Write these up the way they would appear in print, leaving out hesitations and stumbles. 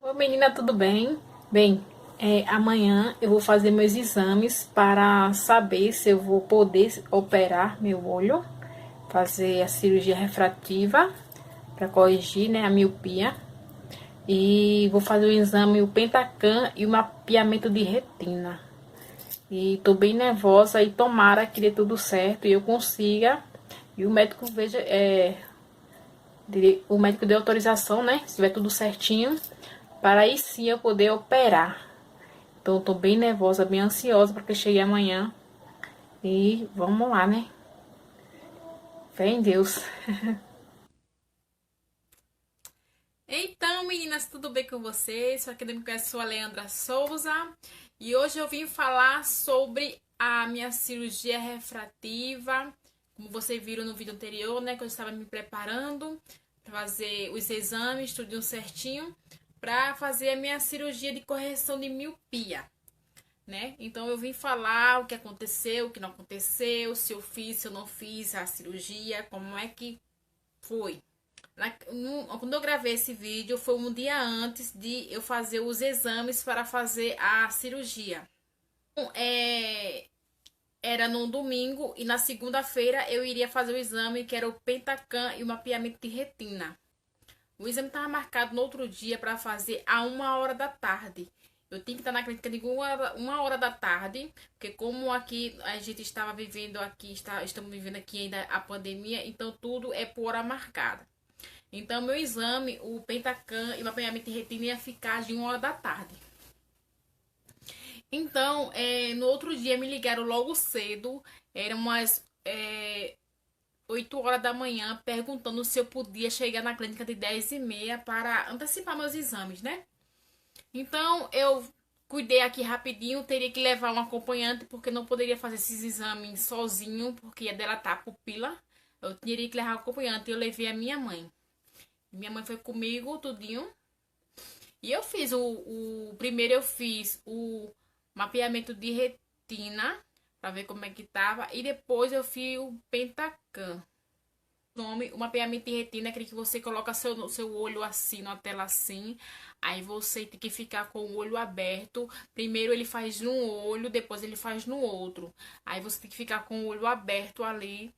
Oi, menina, tudo bem? Bem, amanhã eu vou fazer meus exames para saber se eu vou poder operar meu olho, fazer a cirurgia refrativa para corrigir, né, a miopia. E vou fazer o exame, o Pentacan e o mapeamento de retina. E tô bem nervosa e tomara que dê tudo certo e eu consiga. E o médico veja, o médico deu autorização, né? Se estiver tudo certinho, para aí sim eu poder operar. Então, eu tô bem nervosa, bem ansiosa porque cheguei amanhã. E vamos lá, né? Fé em Deus. Então, meninas, tudo bem com vocês? Pra quem não me conhece, sou a Leandra Souza e hoje eu vim falar sobre a minha cirurgia refrativa. Como vocês viram no vídeo anterior, né? Que eu estava me preparando para fazer os exames, tudo certinho, para fazer a minha cirurgia de correção de miopia, né? Então eu vim falar o que aconteceu, o que não aconteceu, se eu fiz, se eu não fiz a cirurgia, como é que foi. Quando eu gravei esse vídeo, foi um dia antes de eu fazer os exames para fazer a cirurgia. Então, era no domingo e na segunda-feira eu iria fazer o exame, que era o Pentacan e o mapeamento de retina. O exame estava marcado no outro dia para fazer a 1 hora da tarde. Eu tinha que estar na clínica de 1 hora da tarde, porque como aqui a gente estava vivendo aqui, estamos vivendo aqui ainda a pandemia, então tudo é por hora marcada. Então, meu exame, o Pentacan e o mapeamento de retina ia ficar de 1 hora da tarde. Então, no outro dia me ligaram logo cedo, eram umas 8 horas da manhã, perguntando se eu podia chegar na clínica de 10h30 para antecipar meus exames, né? Então, eu cuidei aqui rapidinho, teria que levar um acompanhante, porque não poderia fazer esses exames sozinho, porque ia delatar a pupila. Eu teria que levar um acompanhante, eu levei a minha mãe. Minha mãe foi comigo, tudinho. E eu fiz primeiro eu fiz o mapeamento de retina para ver como é que tava e depois eu fiz o Pentacan. O mapeamento de retina é aquele que você coloca seu olho assim, na tela assim. Aí você tem que ficar com o olho aberto. Primeiro ele faz num olho, depois ele faz no outro. Aí você tem que ficar com o olho aberto ali,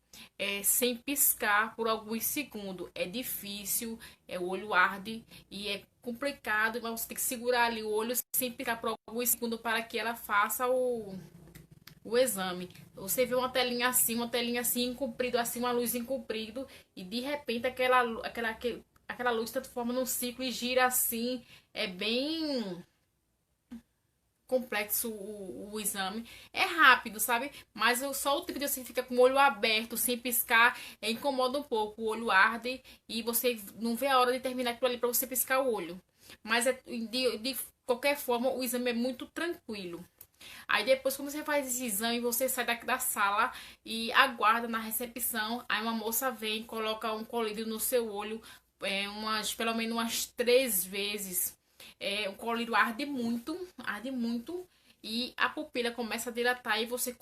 sem piscar por alguns segundos. É difícil, o olho arde e é complicado, mas você tem que segurar ali o olho sem piscar por alguns segundos para que ela faça o exame. Você vê uma telinha assim, comprido, assim, uma luz em comprido, e de repente aquela luz se transforma num ciclo e gira assim. É bem complexo o exame. É rápido, sabe? Mas só o tempo de você fica com o olho aberto, sem piscar, incomoda um pouco. O olho arde e você não vê a hora de terminar aquilo ali para você piscar o olho. Mas de qualquer forma, o exame é muito tranquilo. Aí depois, quando você faz esse exame, você sai da sala e aguarda na recepção. Aí uma moça vem, coloca um colírio no seu olho, pelo menos umas 3 vezes. O colírio arde muito, e a pupila começa a dilatar e você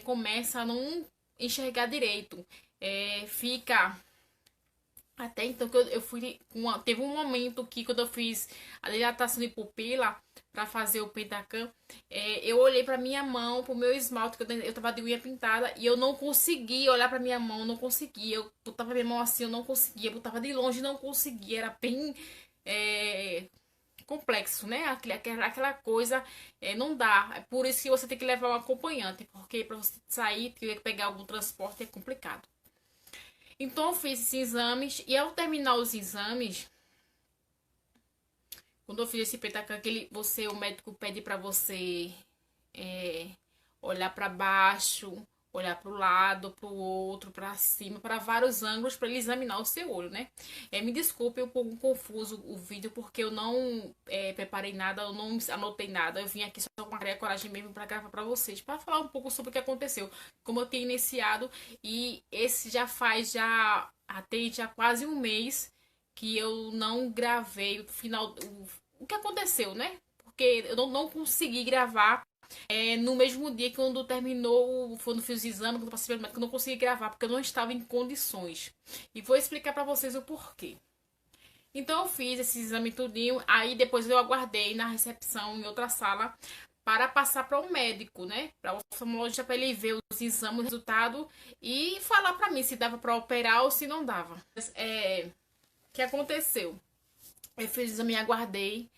começa a não enxergar direito. Fica até então que eu fui teve um momento que quando eu fiz a dilatação de pupila para fazer o Pentacan, eu olhei para minha mão, pro meu esmalte, que eu tava de unha pintada, e eu não conseguia olhar para minha mão, não conseguia. Eu botava minha mão assim, eu não conseguia, eu botava de longe, não conseguia. Era bem é, complexo, né? Aquela coisa, não dá. É por isso que você tem que levar um acompanhante, porque para você sair, ter que pegar algum transporte é complicado. Então eu fiz esses exames e ao terminar os exames, quando eu fiz esse petacan, o médico pede para você é, olhar para baixo, olhar para o lado, para o outro, para cima, para vários ângulos para ele examinar o seu olho, né? Me desculpe um pouco confuso o vídeo porque eu não preparei nada, eu não anotei nada. Eu vim aqui só com a coragem mesmo para gravar para vocês, para falar um pouco sobre o que aconteceu, como eu tinha iniciado e esse já tem já quase um mês que eu não gravei o que aconteceu, né? Porque eu não consegui gravar no mesmo dia que quando terminou, quando fiz os exames, quando passei pelo médico, eu não consegui gravar porque eu não estava em condições. E vou explicar para vocês o porquê. Então eu fiz esse exame tudinho, aí depois eu aguardei na recepção em outra sala para passar para o médico, né? Para o oftalmologista, para ele ver os exames, o resultado e falar para mim se dava para operar ou se não dava. O que aconteceu? Eu fiz o exame e aguardei,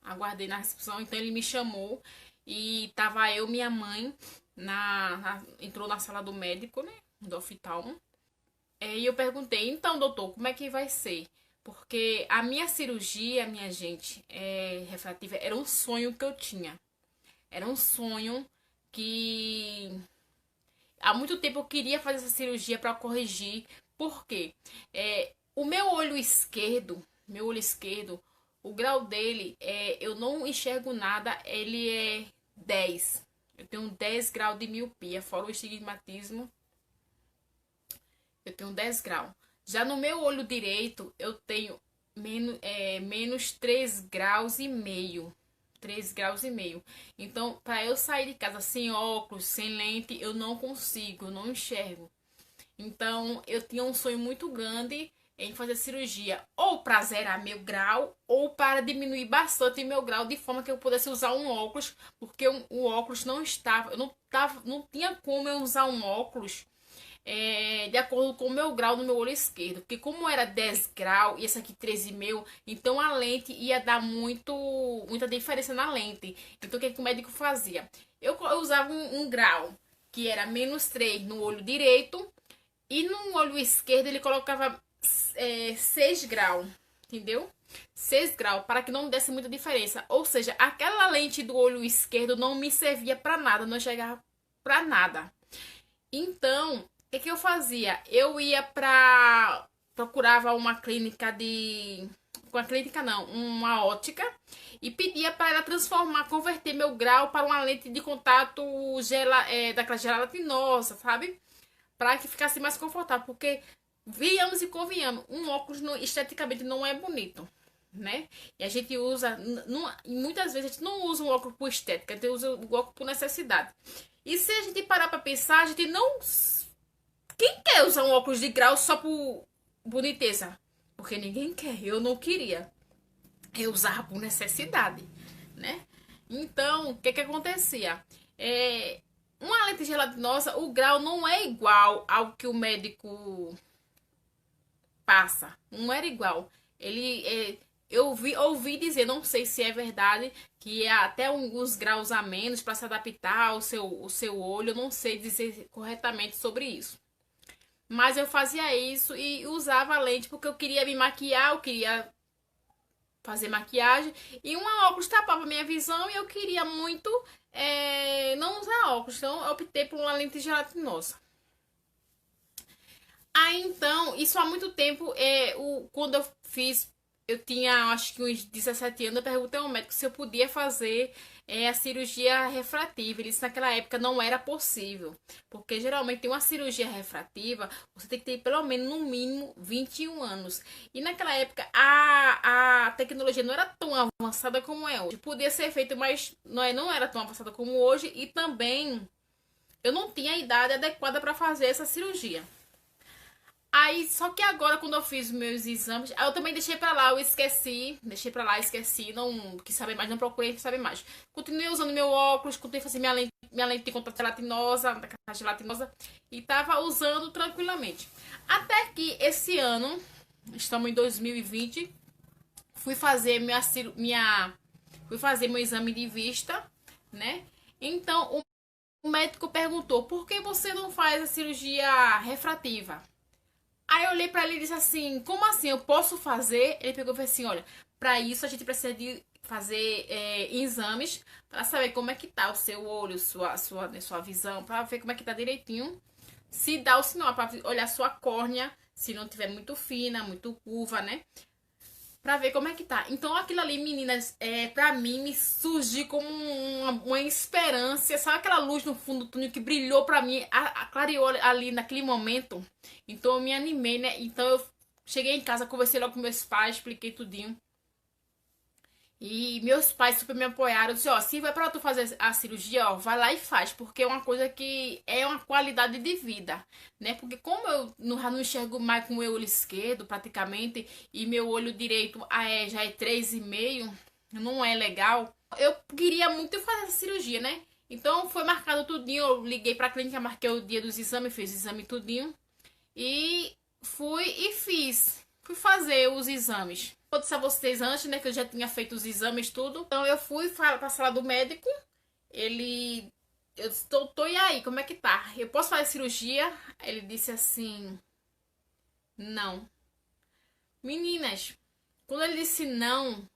aguardei na recepção, então ele me chamou e tava eu, minha mãe, entrou na sala do médico, né? Do oftalmo. E eu perguntei, então, doutor, como é que vai ser? Porque a minha cirurgia, minha gente, refrativa, era um sonho que eu tinha. Era um sonho que há muito tempo eu queria fazer essa cirurgia para corrigir. Por quê? O meu olho esquerdo, o grau dele, eu não enxergo nada, ele é 10. Eu tenho 10 graus de miopia, fora o estigmatismo. Eu tenho 10 graus. Já no meu olho direito, eu tenho menos 3 graus e meio. 3 graus e meio. Então, para eu sair de casa sem óculos, sem lente, eu não consigo, eu não enxergo. Então, eu tinha um sonho muito grande em fazer cirurgia ou para zerar meu grau ou para diminuir bastante meu grau de forma que eu pudesse usar um óculos, porque o óculos não estava, não tinha como eu usar um óculos de acordo com o meu grau no meu olho esquerdo. Porque como era 10 graus e esse aqui 13,5, então a lente ia dar muita diferença na lente. Então o que o médico fazia? Eu usava um grau que era menos 3 no olho direito e no olho esquerdo ele colocava 6 graus, entendeu? 6 graus, para que não desse muita diferença. Ou seja, aquela lente do olho esquerdo não me servia para nada, não chegava para nada. Então, o que eu fazia? Eu ia procurava uma clínica uma clínica não, uma ótica, e pedia para ela converter meu grau para uma lente de contato daquela gelatinosa, sabe? Para que ficasse mais confortável, porque viemos e convenhamos, um óculos esteticamente não é bonito, né? E a gente usa, muitas vezes a gente não usa um óculos por estética, a gente usa o óculos por necessidade. E se a gente parar para pensar, a gente não... Quem quer usar um óculos de grau só por boniteza? Porque ninguém quer, eu não queria. Eu usava por necessidade, né? Então, o que acontecia? Uma lente gelatinosa, o grau não é igual ao que o médico passa. Não era igual. Eu ouvi dizer, não sei se é verdade, que é até uns graus a menos para se adaptar ao seu olho. Eu não sei dizer corretamente sobre isso. Mas eu fazia isso e usava a lente porque eu queria me maquiar, eu queria fazer maquiagem. E um óculos tapava minha visão e eu queria muito não usar óculos. Então eu optei por uma lente gelatinosa. Aí então, isso há muito tempo, quando eu fiz, eu tinha acho que uns 17 anos, eu perguntei ao médico se eu podia fazer a cirurgia refrativa. Ele disse que naquela época não era possível, porque geralmente tem uma cirurgia refrativa, você tem que ter pelo menos no mínimo 21 anos. E naquela época a tecnologia não era tão avançada como é hoje. Podia ser feito, mas não era tão avançada como hoje, e também eu não tinha a idade adequada para fazer essa cirurgia. Aí, só que agora, quando eu fiz meus exames, eu também deixei pra lá, eu esqueci. Deixei pra lá, esqueci, não quis saber mais, não procurei saber mais. Continuei usando meu óculos, continuei fazendo minha lente de contato gelatinosa, e tava usando tranquilamente. Até que esse ano, estamos em 2020, fui fazer fui fazer meu exame de vista, né? Então, o médico perguntou, por que você não faz a cirurgia refrativa? Aí eu olhei pra ele e disse assim, como assim, eu posso fazer? Ele pegou e falou assim, olha, pra isso a gente precisa de fazer exames pra saber como é que tá o seu olho, sua visão, pra ver como é que tá direitinho. Se dá ou se não, pra olhar sua córnea, se não tiver muito fina, muito curva, né? Pra ver como é que tá. Então aquilo ali, meninas, pra mim me surgiu como uma esperança. Sabe aquela luz no fundo do túnel que brilhou pra mim, clareou ali naquele momento? Então eu me animei, né? Então eu cheguei em casa, conversei logo com meus pais, expliquei tudinho. E meus pais super me apoiaram. Disse, ó, se vai pra tu fazer a cirurgia, ó, vai lá e faz. Porque é uma coisa que é uma qualidade de vida, né? Porque como eu já não enxergo mais com o meu olho esquerdo, praticamente, e meu olho direito já é 3,5, não é legal. Eu queria muito fazer essa cirurgia, né? Então foi marcado tudinho. Eu liguei pra clínica, marquei o dia dos exames, fiz o exame tudinho. E fui e fiz. Fui fazer os exames. Eu disse a vocês antes, né, que eu já tinha feito os exames, tudo. Então eu fui para a sala do médico. Ele. Eu disse, doutor, e aí, como é que tá? Eu posso fazer cirurgia? Ele disse assim: não. Meninas, quando ele disse não,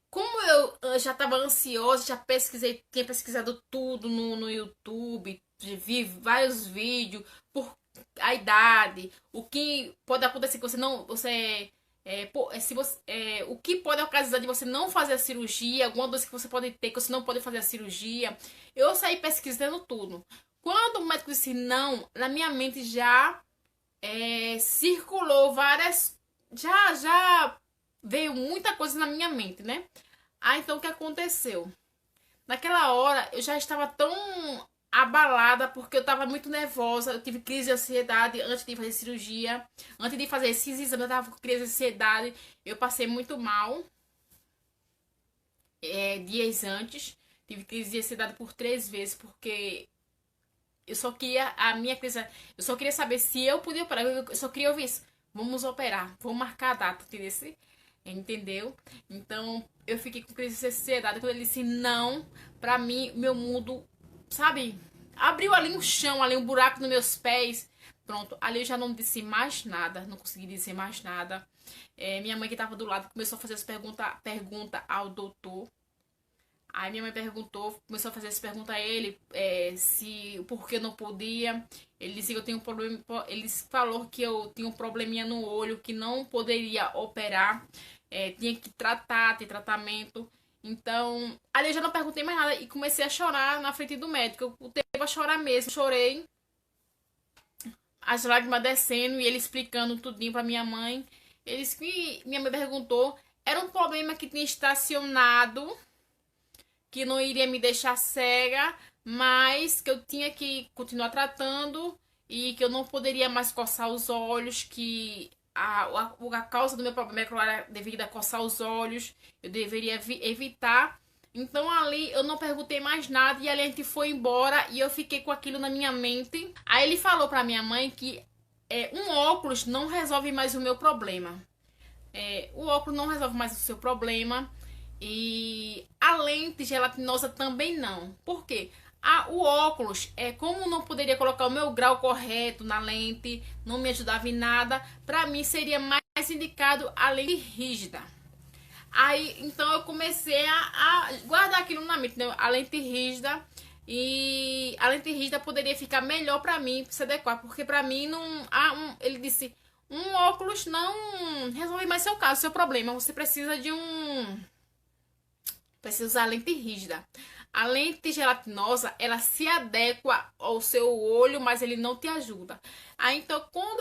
como eu já estava ansiosa, já pesquisei, tinha pesquisado tudo no YouTube, vi vários vídeos por a idade, o que pode acontecer que você não, você se você, o que pode ocasionar de você não fazer a cirurgia, alguma doença que você pode ter que você não pode fazer a cirurgia. Eu saí pesquisando tudo. Quando o médico disse não, na minha mente já circulou várias, já veio muita coisa na minha mente, né? Ah, então o que aconteceu? Naquela hora eu já estava tão abalada porque eu estava muito nervosa, eu tive crise de ansiedade antes de fazer cirurgia, antes de fazer esses exames eu estava com crise de ansiedade, eu passei muito mal dias antes, tive crise de ansiedade por 3 vezes porque eu só queria a minha crise, eu só queria saber se eu podia operar, eu só queria ouvir isso, vamos operar, vamos marcar a data, entendeu? Então eu fiquei com crise de ansiedade quando ele disse não, pra mim meu mundo, sabe, abriu ali um chão, ali um buraco nos meus pés. Pronto, ali eu já não disse mais nada, não consegui dizer mais nada. Minha mãe que estava do lado começou a fazer as pergunta ao doutor. Aí minha mãe começou a fazer essa pergunta a ele, se por que eu não podia. Ele disse que eu tenho um problema, ele falou que eu tinha um probleminha no olho, que não poderia operar, tinha que ter tratamento. Então, ali eu já não perguntei mais nada e comecei a chorar na frente do médico. Eu botei a chorar mesmo, chorei, as lágrimas descendo e ele explicando tudinho pra minha mãe. Eles que minha mãe perguntou, era um problema que tinha estacionado, que não iria me deixar cega, mas que eu tinha que continuar tratando e que eu não poderia mais coçar os olhos, que a causa do meu problema era devido a coçar os olhos, eu deveria evitar. Então ali eu não perguntei mais nada e ali a gente foi embora e eu fiquei com aquilo na minha mente. Aí ele falou pra minha mãe que um óculos não resolve mais o meu problema. O óculos não resolve mais o seu problema. E a lente gelatinosa também não. Por quê? O óculos, como não poderia colocar o meu grau correto na lente, não me ajudava em nada, para mim seria mais indicado a lente rígida. Aí, então eu comecei a guardar aquilo na mente, né? A lente rígida. E a lente rígida poderia ficar melhor para mim, se adequar, porque para mim não. Ele disse: um óculos não resolve mais seu caso, seu problema. Você precisa de um. Precisa usar a lente rígida. A lente gelatinosa, ela se adequa ao seu olho, mas ele não te ajuda. Aí, então, quando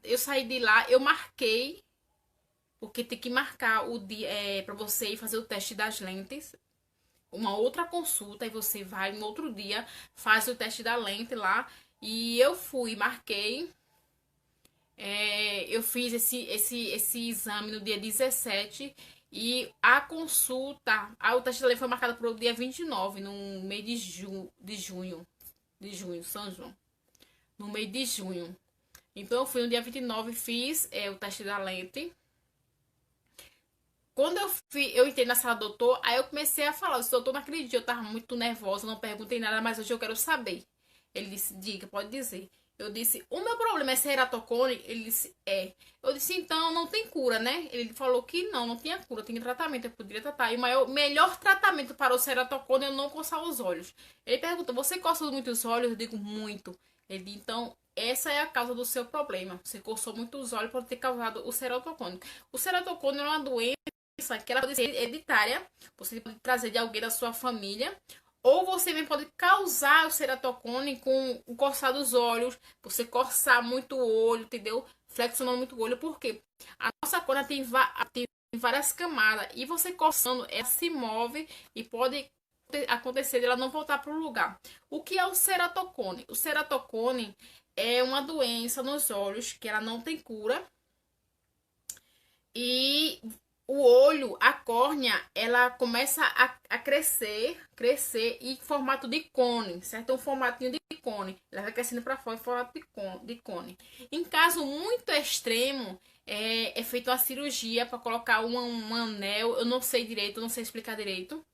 eu saí de lá, eu marquei, porque tem que marcar o dia para você ir fazer o teste das lentes. Uma outra consulta, e você vai no outro dia, faz o teste da lente lá. E eu fui, marquei. Eu fiz esse exame no dia 17 e a consulta, o teste da lei foi marcado para o dia 29, no mês de junho, São João, no mês de junho. Então eu fui no dia 29, fiz o teste da lente. Quando eu entrei na sala do doutor, aí eu comecei a falar, o doutor, não acredito, eu tava muito nervosa, não perguntei nada, mas hoje eu quero saber. Ele disse, diga, pode dizer. Eu disse, o meu problema é ceratocone? Ele disse, é. Eu disse, então não tem cura, né? Ele falou que não tinha cura, tinha tratamento, eu poderia tratar. E o melhor tratamento para o ceratocone é não coçar os olhos. Ele perguntou, você coça muito os olhos? Eu digo, muito. Ele disse, então, essa é a causa do seu problema. Você coçou muito os olhos por ter causado o ceratocone. O ceratocone é uma doença que ela pode ser hereditária. Você pode trazer de alguém da sua família. Ou você também pode causar o ceratocone com o coçar dos olhos, você coçar muito o olho, entendeu? Flexionando muito o olho, porque a nossa córnea tem várias camadas. E você coçando, ela se move e pode acontecer de ela não voltar para o lugar. O que é o ceratocone? O ceratocone é uma doença nos olhos que ela não tem cura. E o olho, a córnea, ela começa a crescer em formato de cone, certo? Um formatinho de cone. Ela vai crescendo para fora em formato de cone. Em caso muito extremo, é feita uma cirurgia para colocar um anel. Eu não sei direito, não sei explicar direito,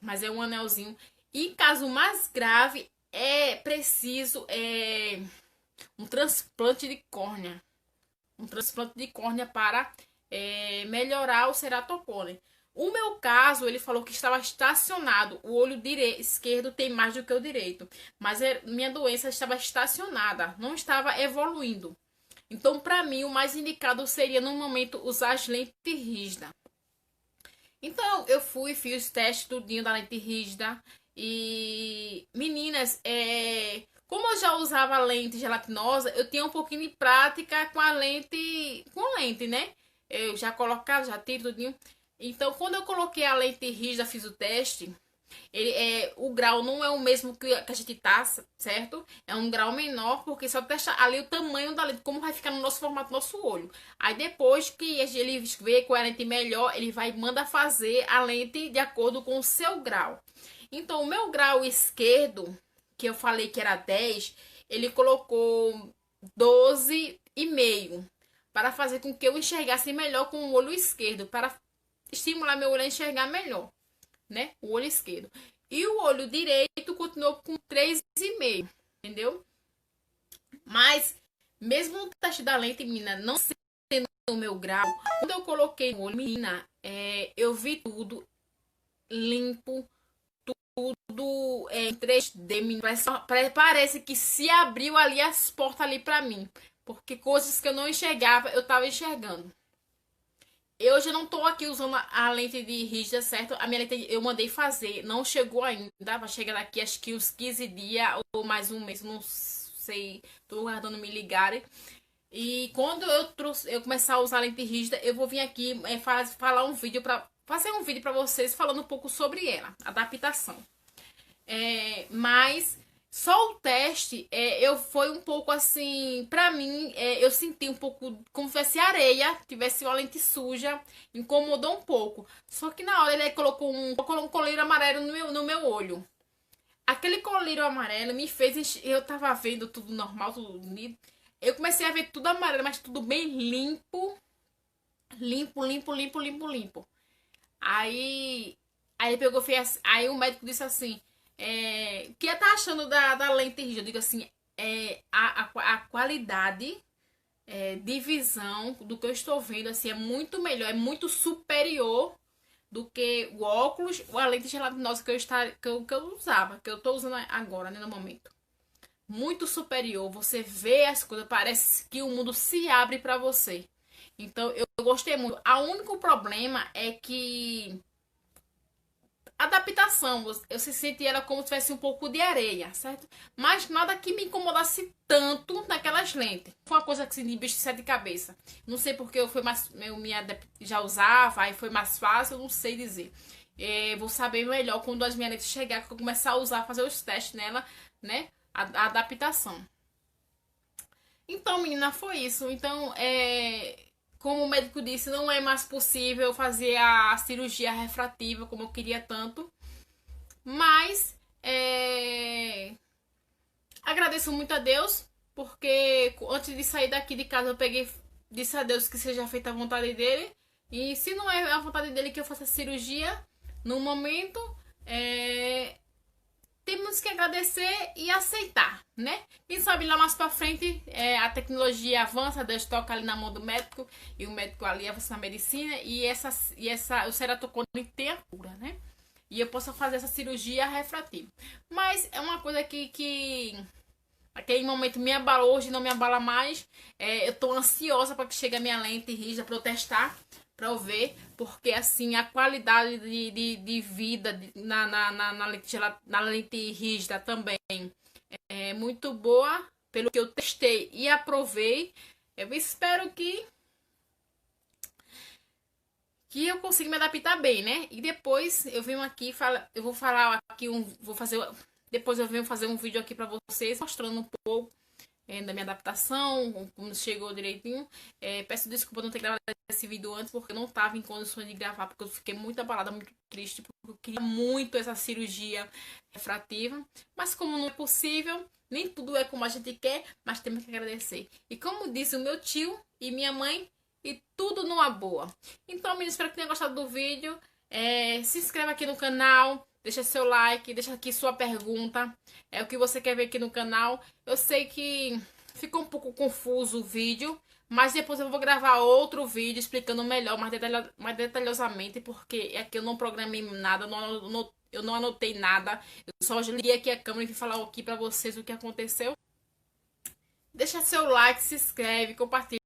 mas é um anelzinho. E em caso mais grave, é preciso um transplante de córnea. Um transplante de córnea para melhorar o ceratocone. O meu caso, ele falou que estava estacionado. O olho esquerdo tem mais do que o direito. Mas minha doença estava estacionada, não estava evoluindo. Então, para mim, o mais indicado seria, no momento, usar as lentes rígidas. Então, eu fui, fiz o teste tudinho da lente rígida. E, meninas, como eu já usava lente gelatinosa, eu tinha um pouquinho de prática com a lente, né? Eu já colocava, já tiro tudinho. Então, quando eu coloquei a lente rígida, fiz o teste, o grau não é o mesmo que a gente tá, certo? É um grau menor, porque só testa ali o tamanho da lente, como vai ficar no nosso formato, no nosso olho. Aí depois que ele vê com a lente melhor, ele vai manda fazer a lente de acordo com o seu grau. Então, o meu grau esquerdo, que eu falei que era 10, ele colocou 12,5 para fazer com que eu enxergasse melhor com o olho esquerdo, para estimular meu olho a enxergar melhor, né? O olho esquerdo. E o olho direito continuou com 3,5, entendeu? Mas, mesmo o teste da lente, menina, não sendo o meu grau, quando eu coloquei o olho, menina, eu vi tudo limpo, tudo em 3D, menina. Parece que se abriu ali as portas ali pra mim. Porque coisas que eu não enxergava, eu tava enxergando. Eu já não tô aqui usando a lente de rígida, certo? A minha lente eu mandei fazer, não chegou ainda. Vai chegar daqui acho que uns 15 dias ou mais um mês, não sei. Tô aguardando me ligarem. E quando eu começar a usar a lente rígida, eu vou vir aqui falar um vídeo fazer um vídeo para vocês falando um pouco sobre ela, adaptação. Mas só o teste, foi um pouco assim, pra mim, eu senti um pouco como se fosse areia, tivesse uma lente suja, incomodou um pouco. Só que na hora ele colocou um colírio amarelo no meu olho. Aquele colírio amarelo me fez, eu tava vendo tudo normal, tudo bonito. Eu comecei a ver tudo amarelo, mas tudo bem limpo. Limpo, limpo, limpo, limpo, limpo. Aí ele pegou, fez, aí o médico disse assim, o que tá achando da lente rígida? Eu digo assim, a qualidade de visão do que eu estou vendo assim, é muito melhor, é muito superior do que o óculos ou a lente gelatinosa que eu usava, que eu tô usando agora, né, no momento. Muito superior, você vê as coisas, parece que o mundo se abre para você. Então eu gostei muito. O único problema é que adaptação, eu senti ela como se tivesse um pouco de areia, certo? Mas nada que me incomodasse tanto naquelas lentes. Foi uma coisa que se de bicho de sete cabeças. Não sei porque já usava, aí foi mais fácil, eu não sei dizer. Vou saber melhor quando as minhas lentes chegar, que eu começar a usar, fazer os testes nela, né? A adaptação. Então, menina, foi isso. Então, como o médico disse, não é mais possível fazer a cirurgia refrativa como eu queria tanto. Mas agradeço muito a Deus, porque antes de sair daqui de casa eu disse a Deus que seja feita a vontade dele. E se não é a vontade dele que eu faça a cirurgia, no momento, temos que agradecer e aceitar, né? Quem sabe lá mais pra frente a tecnologia avança, Deus toca ali na mão do médico e o médico ali avança na medicina e o ceratocone tem a cura, né? E eu posso fazer essa cirurgia refrativa. Mas é uma coisa que aquele momento me abalou, hoje não me abala mais. Eu tô ansiosa para que chegue a minha lente rígida para eu testar, para eu ver, porque assim a qualidade de vida na lente rígida também é muito boa, pelo que eu testei e aprovei. Eu espero que eu consigo me adaptar bem, né? E depois eu venho aqui, eu vou falar aqui depois eu venho fazer um vídeo aqui pra vocês mostrando um pouco da minha adaptação, como chegou direitinho. Peço desculpa não ter gravado esse vídeo antes, porque eu não estava em condições de gravar, porque eu fiquei muito abalada, muito triste, porque eu queria muito essa cirurgia refrativa. Mas como não é possível, nem tudo é como a gente quer, mas temos que agradecer. E como disse o meu tio e minha mãe, e tudo numa boa. Então, meninas, espero que tenham gostado do vídeo. Se inscreva aqui no canal, deixa seu like, deixa aqui sua pergunta. O que você quer ver aqui no canal. Eu sei que ficou um pouco confuso o vídeo, mas depois eu vou gravar outro vídeo explicando melhor, mais detalhosamente, porque aqui eu não programei nada, eu não anotei nada. Eu só liguei aqui a câmera e vim falar aqui pra vocês o que aconteceu. Deixa seu like, se inscreve, compartilha.